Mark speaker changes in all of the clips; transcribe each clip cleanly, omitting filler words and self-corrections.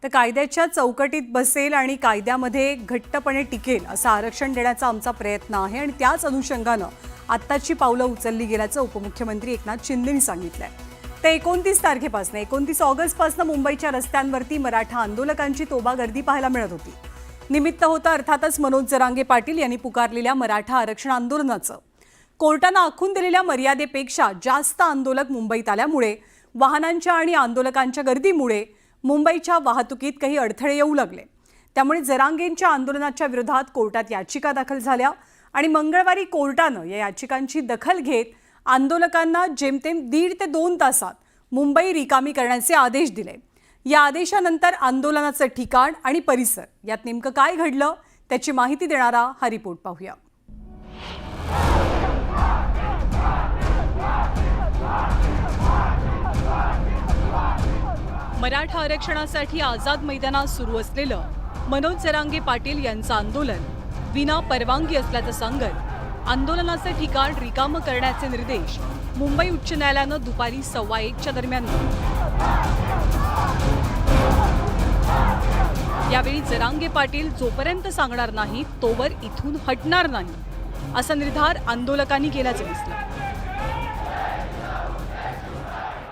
Speaker 1: तर कायद्याच्या चौकटीत बसेल आणि कायद्यामध्ये घट्टपणे टिकेल असं आरक्षण देण्याचा आमचा प्रयत्न आहे आणि त्याच अनुषंगानं आत्ताची पावलं उचलली गेल्याचं उपमुख्यमंत्री एकनाथ शिंदेंनी सांगितलंय। ते 29 तारखेपासून 29 ऑगस्टपासून मुंबईच्या रस्त्यांवरती मराठा आंदोलकांची तोबा गर्दी पाहायला मिळत होती। निमित्त होतं अर्थातच मनोज जरांगे पाटील यांनी पुकारलेल्या मराठा आरक्षण आंदोलनाचं। कोर्टानं आखून दिलेल्या मर्यादेपेक्षा जास्त आंदोलक मुंबईत आल्यामुळे वाहनांच्या आणि आंदोलकांच्या गर्दीमुळे मुंबईच्या वाहतुकीत काही अडथळे येऊ लागले। त्यामुळे जरांगेंच्या आंदोलनाच्या विरोधात कोर्टात याचिका दाखल झाल्या आणि मंगळवारी कोर्टानं या याचिकांची दखल घेत आंदोलकांना जेमतेम 1.5 ते 2 तासात मुंबई रिकामी करण्याचे आदेश दिले। या आदेशानंतर आंदोलनाचं ठिकाण आणि परिसर यात नेमकं काय घडलं त्याची माहिती देणारा हा रिपोर्ट पाहूया। मराठा आरक्षणासाठी आझाद मैदानात सुरू असलेलं मनोज जरांगे पाटील यांचं आंदोलन विना परवानगी असल्याचं सांगत आंदोलनाचं ठिकाण रिकामं करण्याचे निर्देश मुंबई उच्च न्यायालयानं दुपारी 1:15च्या दरम्यान दिले। यावेळी जरांगे पाटील जोपर्यंत सांगणार नाही तोवर इथून हटणार नाही असा निर्धार आंदोलकांनी केल्याचं दिसलं।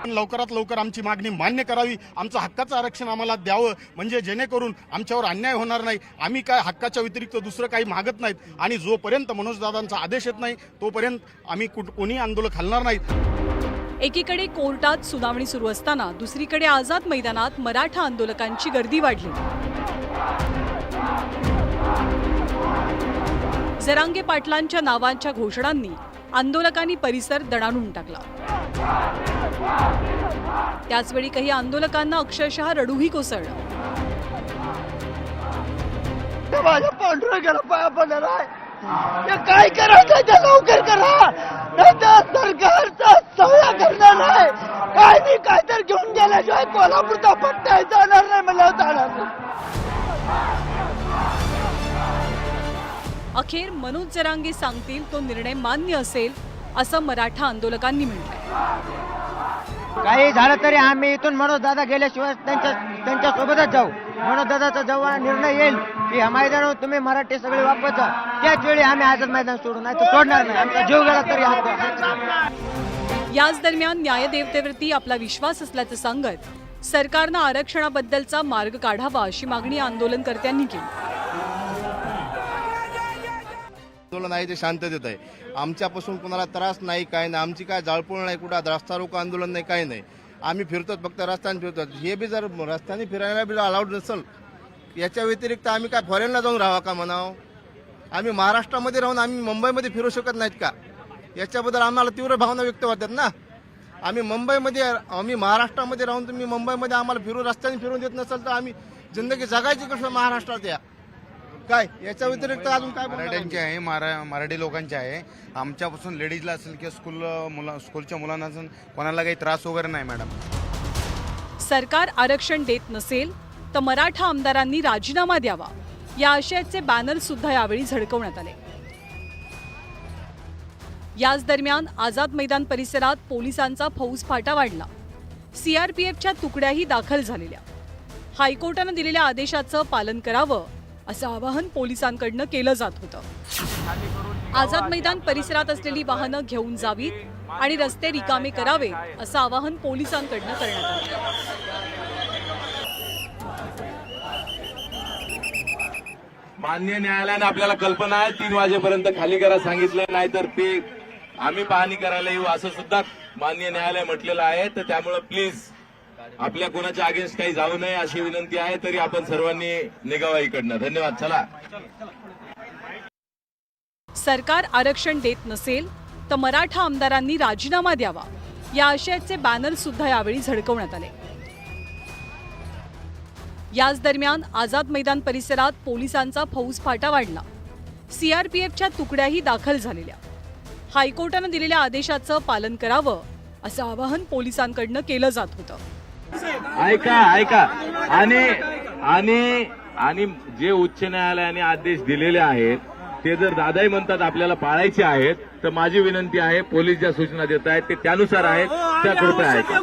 Speaker 2: लवकरात लवकर आमची मागणी मान्य करावी, आमचं हक्काचं आरक्षण आम्हाला द्यावं, म्हणजे जेणेकरून आमच्यावर अन्याय होणार नाही। आम्ही काय हक्काच्या व्यतिरिक्त दुसरं काही मागत नाहीत आणि जोपर्यंत मनोजदादांचा आदेश येत नाही तोपर्यंत आम्ही कोणी आंदोलन हलणार नाहीत।
Speaker 1: एकीकडे कोर्टात सुनावणी सुरू असताना दुसरीकडे आझाद मैदानात मराठा आंदोलकांची गर्दी वाढली। जरांगे पाटलांच्या नावांच्या घोषणांनी आंदोलकांनी परिसर दणाणून टाकला। त्याचवेळी काही आंदोलकांना अक्षरशः रडूही कोसळलं।
Speaker 3: माझ्या पांढऱ्याला पाया पडणार आहे, काय करायचं ते लवकर करा, नाहीतर सरकारचा सवया करणार नाही। काय मी काय तर घेऊन गेल्याशिवाय कोल्हापूरचा पट्टा जाणार नाही, मला जाणार नाही।
Speaker 1: अखेर मनोज जरांगे सांगतील तो निर्णय मान्य असेल असं मराठा आंदोलकांनी म्हटलंय।
Speaker 3: काही झालं तरी आम्ही इथून मनोजदादा गेल्याशिवाय त्यांच्या सोबतच जाऊ। मनोजदादाचा जेव्हा निर्णय येईल की ह्या मैदानावर तुम्ही मराठी सगळे वापरता त्याच वेळी आम्ही आझाद मैदान सोडू, नाही तर सोडणार नाही। आमचा जीव गेला तरी।
Speaker 1: याच दरम्यान न्यायदेवतेवरती आपला विश्वास असल्याचं सांगत सरकारनं आरक्षणाबद्दलचा मार्ग काढावा अशी मागणी आंदोलनकर्त्यांनी केली।
Speaker 4: आंदोलन आहे ते शांततेत आहे, आमच्यापासून कोणाला त्रास नाही, काय नाही, आमची काय जाळपोळ नाही, कुठं रस्ता रोको आंदोलन नाही, काही नाही। आम्ही फिरतो फक्त रस्त्याने फिरतो। हे बी जर रस्त्याने फिरायला बी अलाउड नसेल याच्या व्यतिरिक्त आम्ही काय फॉरेनला जाऊन राहावं का म्हणावं? आम्ही महाराष्ट्रामध्ये राहून आम्ही मुंबईमध्ये फिरू शकत नाहीत का? याच्याबद्दल आम्हाला तीव्र भावना व्यक्त होतात ना। आम्ही महाराष्ट्रामध्ये राहून तुम्ही मुंबईमध्ये आम्हाला रस्त्याने फिरून देत नसेल तर आम्ही जिंदगी जगायची कसं महाराष्ट्रात? या काय याच्या व्यतिरिक्त अजून काय?
Speaker 5: मराठ्यांचे आहे, मराठी लोकांचे आहे। आमच्यापासून लेडीजला असेल किंवा स्कूलच्या मुलांना असेल कोणाला काही त्रास वगैरे नाही मॅडम।
Speaker 1: सरकार आरक्षण देत नसेल तर मराठा आमदारांनी राजीनामा द्यावा या आशयाचे बॅनर सुद्धा यावेळी झळकवण्यात आले। याच दरम्यान आझाद मैदान परिसरात पोलिसांचा फौजफाटा वाढला। सीआरपीएफच्या तुकड्याही दाखल झालेल्या। हायकोर्टानं दिलेल्या आदेशाचं पालन करावं असं आवाहन पोलिसांकडनं केलं जात होतं। आझाद मैदान परिसरात असलेली वाहनं घेऊन जावीत आणि रस्ते रिकामे करावेत असं आवाहन पोलिसांकडनं करण्यात आलं।
Speaker 6: माननीय न्यायालयाने आपल्याला कल्पना आहे 3 वाजेपर्यंत खाली करा सांगितलं, नाहीतर ते आम्ही पाहणी करायला येऊ असं सुद्धा माननीय न्यायालय म्हटलेलं आहे। तर त्यामुळे प्लीज आपल्या कोणाच्या अगेन्स्ट काही जाऊ नये अशी विनंती आहे। तरी आपण सर्वांनी निघावा इकडनं। धन्यवाद। चला।
Speaker 1: सरकार आरक्षण देत नसेल तर मराठा आमदारांनी राजीनामा द्यावा या आशयाचे बॅनर सुद्धा यावेळी झळकवण्यात आले। याच दरम्यान आझाद मैदान परिसरात पोलिसांचा फौजफाटा वाढला। सीआरपीएफच्या तुकड्याही दाखल झालेल्या। हायकोर्टानं दिलेल्या आदेशाचं पालन करावं असं आवाहन पोलिसांकडनं केलं जात होतं।
Speaker 6: ऐका आणि जे उच्च न्यायालयाने आदेश दिलेले आहेत ते जर दादाही म्हणतात आपल्याला पाळायचे आहेत तर माझी विनंती आहे पोलीस ज्या सूचना देत आहेत ते त्यानुसार आहेत त्या कृपया ऐका।